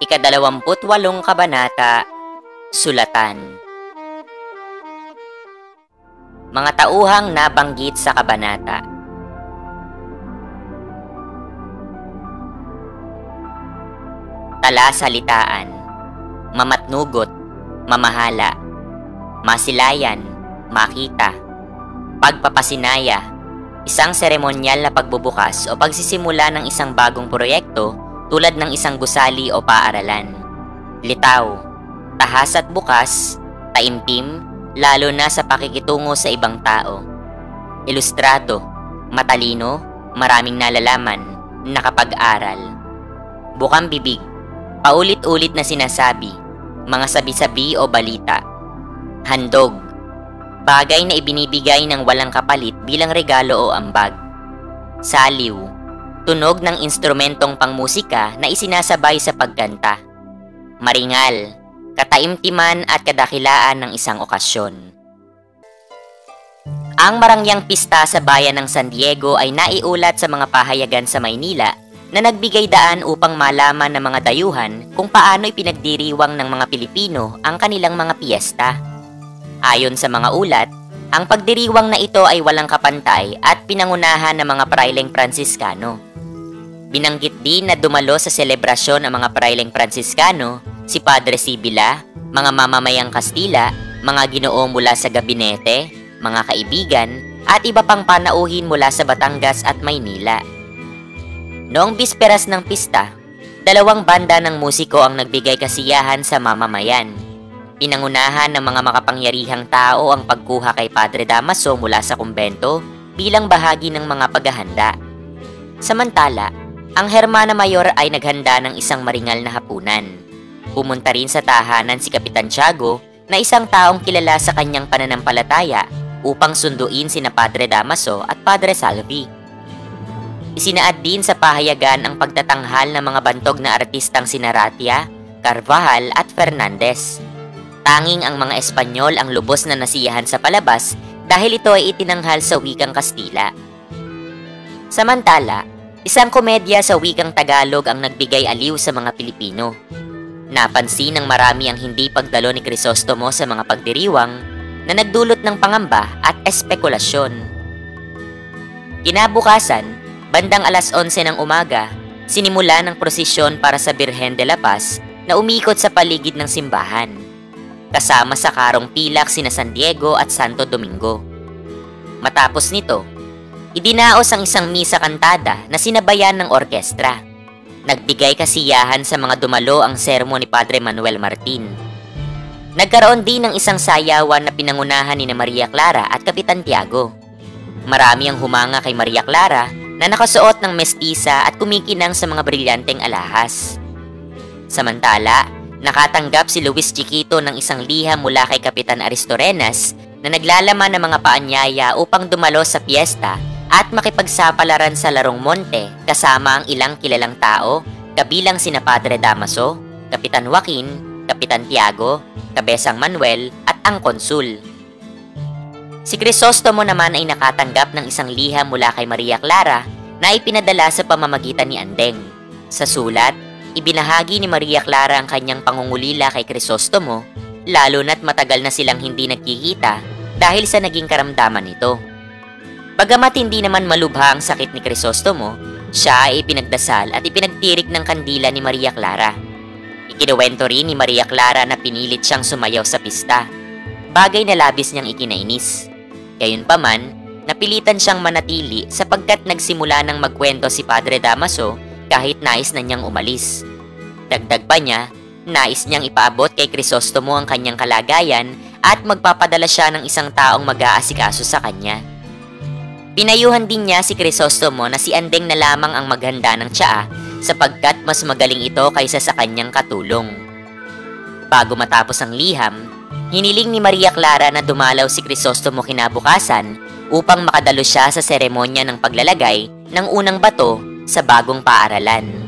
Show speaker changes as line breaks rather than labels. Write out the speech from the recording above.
Ika-28 Kabanata, Sulatan. Mga tauhang nabanggit sa kabanata. Talasalitaan, mamatnugot, mamahala, masilayan, makita, pagpapasinaya, isang seremonyal na pagbubukas o pagsisimula ng isang bagong proyekto tulad ng isang gusali o paaralan. Litaw, tahas at bukas, taimtim, lalo na sa pakikitungo sa ibang tao. Ilustrado, matalino, maraming nalalaman, nakapag-aral. Bukang bibig, paulit-ulit na sinasabi, mga sabi-sabi o balita. Handog, bagay na ibinibigay ng walang kapalit bilang regalo o ambag. Saliw, tunog ng instrumentong pangmusika na isinasabay sa pagkanta. Maringal, kataimtiman at kadakilaan ng isang okasyon. Ang marangyang pista sa bayan ng San Diego ay naiulat sa mga pahayagan sa Maynila na nagbigay daan upang malaman ng mga dayuhan kung paano ipinagdiriwang ng mga Pilipino ang kanilang mga piyesta. Ayon sa mga ulat, ang pagdiriwang na ito ay walang kapantay at pinangunahan ng mga praileng Pransiskano. Binanggit din na dumalo sa selebrasyon ang mga praileng Pransiskano, si Padre Sibila, mga mamamayang Kastila, mga ginoo mula sa gabinete, mga kaibigan, at iba pang panauhin mula sa Batangas at Maynila. Noong bisperas ng pista, 2 banda ng musiko ang nagbigay kasiyahan sa mamamayan. Pinangunahan ng mga makapangyarihang tao ang pagkuha kay Padre Damaso mula sa kumbento bilang bahagi ng mga paghahanda. Samantala, ang Hermana Mayor ay naghanda ng isang maringal na hapunan. Pumunta rin sa tahanan si Kapitan Tiago na isang taong kilala sa kanyang pananampalataya upang sunduin sina Padre Damaso at Padre Salvi. Isinaad din sa pahayagan ang pagtatanghal ng mga bantog na artistang sina Ratia, Carvajal at Fernandez. Tanging ang mga Espanyol ang lubos na nasiyahan sa palabas dahil ito ay itinanghal sa wikang Kastila. Samantala, isang komedya sa wikang Tagalog ang nagbigay aliw sa mga Pilipino. Napansin ng marami ang hindi pagdalo ni Crisostomo sa mga pagdiriwang na nagdulot ng pangamba at espekulasyon. Kinabukasan, bandang 11:00 ng umaga, sinimula ng prosesyon para sa Birhen de la Paz na umikot sa paligid ng simbahan. Kasama sa karong pilak sina San Diego at Santo Domingo. Matapos nito, idinaos ang isang misa kantada na sinabayan ng orkestra. Nagbigay kasiyahan sa mga dumalo ang sermon ni Padre Manuel Martin. Nagkaroon din ng isang sayawan na pinangunahan ni Maria Clara at Kapitan Tiago. Marami ang humanga kay Maria Clara na nakasuot ng mestisa at kumikinang sa mga brilyanteng alahas. Samantala, nakatanggap si Luis Chiquito ng isang liham mula kay Kapitan Aristorenas na naglalaman ng mga paanyaya upang dumalo sa piyesta at makipagsapalaran sa larong monte kasama ang ilang kilalang tao kabilang sina Padre Damaso, Kapitan Joaquin, Kapitan Tiago, Kabesang Manuel at ang konsul. Si Crisostomo naman ay nakatanggap ng isang liham mula kay Maria Clara na ipinadala sa pamamagitan ni Andeng. Sa sulat, ibinahagi ni Maria Clara ang kanyang pangungulila kay Crisostomo, lalo na't matagal na silang hindi nagkikita dahil sa naging karamdaman nito. Bagamat hindi naman malubha ang sakit ni Crisostomo, siya ay ipinagdasal at ipinagtirik ng kandila ni Maria Clara. Ikinuwento rin ni Maria Clara na pinilit siyang sumayaw sa pista, bagay na labis niyang ikinainis. Gayunpaman, napilitan siyang manatili sapagkat nagsimula ng magkwento si Padre Damaso kahit nais na niyang umalis. Dagdag pa niya, nais niyang ipaabot kay Crisostomo ang kanyang kalagayan at magpapadala siya ng isang taong mag-aasikaso sa kanya. Pinayuhan din niya si Crisostomo na si Andeng na lamang ang maghanda ng tsaa sapagkat mas magaling ito kaysa sa kanyang katulong. Bago matapos ang liham, hiniling ni Maria Clara na dumalaw si Crisostomo kinabukasan upang makadalo siya sa seremonya ng paglalagay ng unang bato sa bagong paaralan.